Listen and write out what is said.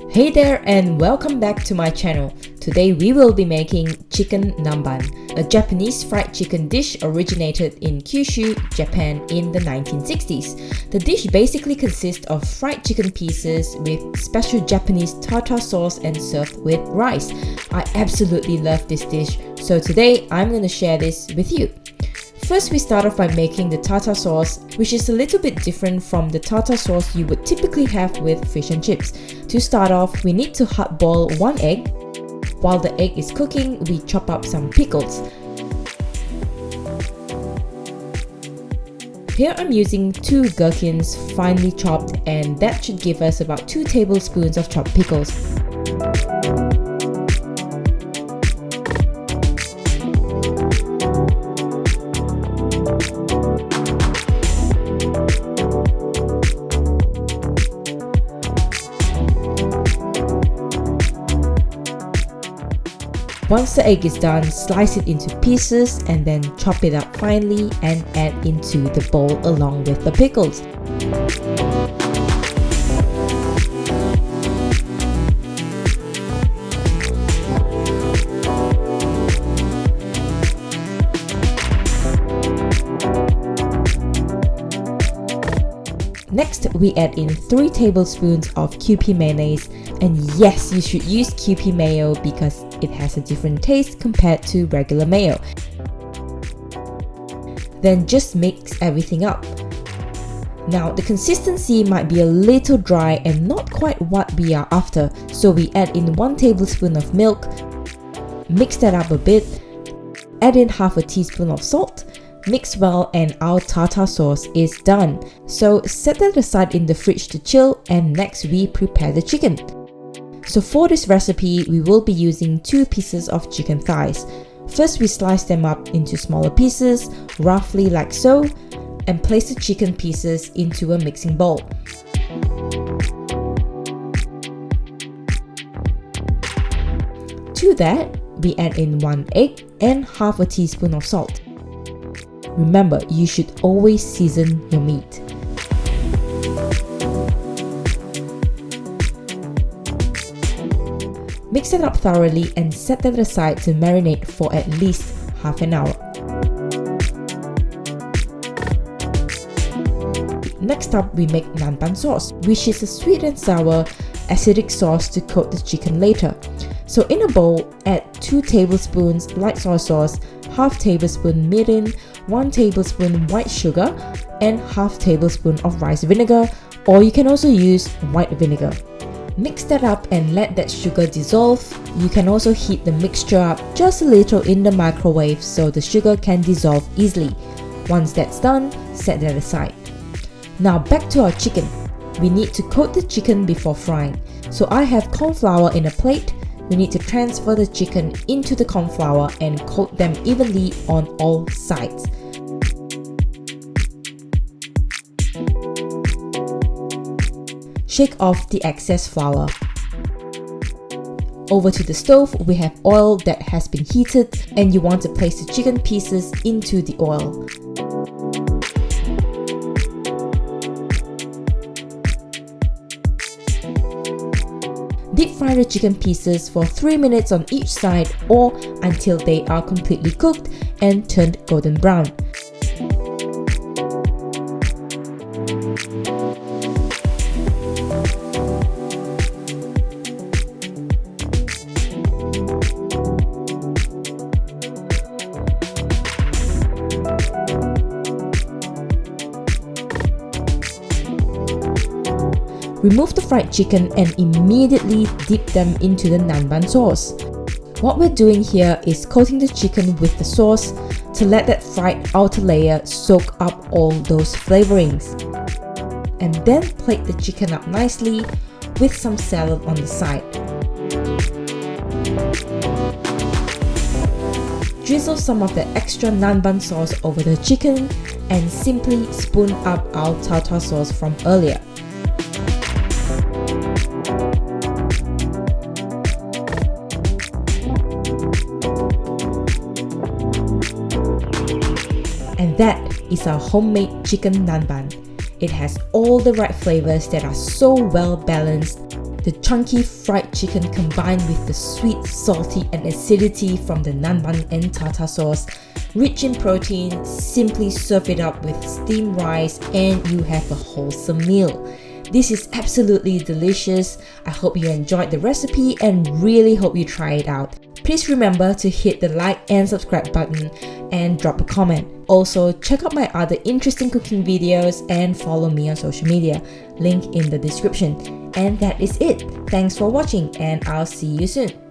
Hey there and welcome back to my channel. Today we will be making chicken nanban, a Japanese fried chicken dish originated in Kyushu, Japan in the 1960s. The dish basically consists of fried chicken pieces with special Japanese tartar sauce and served with rice. I absolutely love this dish, so today I'm going to share this with you. First, we start off by making the tartar sauce, which is a little bit different from the tartar sauce you would typically have with fish and chips. To start off, we need to hard boil 1 egg. While the egg is cooking, we chop up some pickles. Here I'm using 2 gherkins finely chopped, and that should give us about 2 tablespoons of chopped pickles. Once the egg is done, slice it into pieces and then chop it up finely and add into the bowl along with the pickles. Next, we add in 3 tablespoons of Kewpie mayonnaise, and yes, you should use Kewpie mayo because it has a different taste compared to regular mayo. Then just mix everything up. Now, the consistency might be a little dry and not quite what we are after, so we add in 1 tablespoon of milk, mix that up a bit, add in half a teaspoon of salt, mix well, and our tartar sauce is done. So set that aside in the fridge to chill, and next we prepare the chicken. So for this recipe, we will be using 2 pieces of chicken thighs. First, we slice them up into smaller pieces, roughly like so, and place the chicken pieces into a mixing bowl. To that, we add in 1 egg and half a teaspoon of salt. Remember, you should always season your meat. Mix it up thoroughly and set that aside to marinate for at least half an hour. Next up, we make nanban sauce, which is a sweet and sour acidic sauce to coat the chicken later. So in a bowl, add 2 tablespoons light soy sauce, half tablespoon mirin, 1 tablespoon white sugar, and half tablespoon of rice vinegar, or you can also use white vinegar. Mix that up and let that sugar dissolve. You can also heat the mixture up just a little in the microwave so the sugar can dissolve easily. Once that's done, set that aside. Now back to our chicken. We need to coat the chicken before frying. So I have corn flour in a plate. We need to transfer the chicken into the corn flour and coat them evenly on all sides. Shake off the excess flour. Over to the stove, we have oil that has been heated, and you want to place the chicken pieces into the oil. Deep fry the chicken pieces for 3 minutes on each side or until they are completely cooked and turned golden brown. Remove the fried chicken and immediately dip them into the nanban sauce. What we're doing here is coating the chicken with the sauce to let that fried outer layer soak up all those flavorings. And then plate the chicken up nicely with some salad on the side. Drizzle some of the extra nanban sauce over the chicken and simply spoon up our tartar sauce from earlier. And that is our homemade chicken nanban. It has all the right flavors that are so well balanced, The chunky fried chicken combined with the sweet, salty and acidity from the naan bun and tartar sauce. Rich in protein, simply serve it up with steamed rice and you have a wholesome meal. This is absolutely delicious. I hope you enjoyed the recipe and really hope you try it out. Please remember to hit the like and subscribe button and drop a comment. Also, check out my other interesting cooking videos and follow me on social media. Link in the description. And that is it. Thanks for watching and I'll see you soon.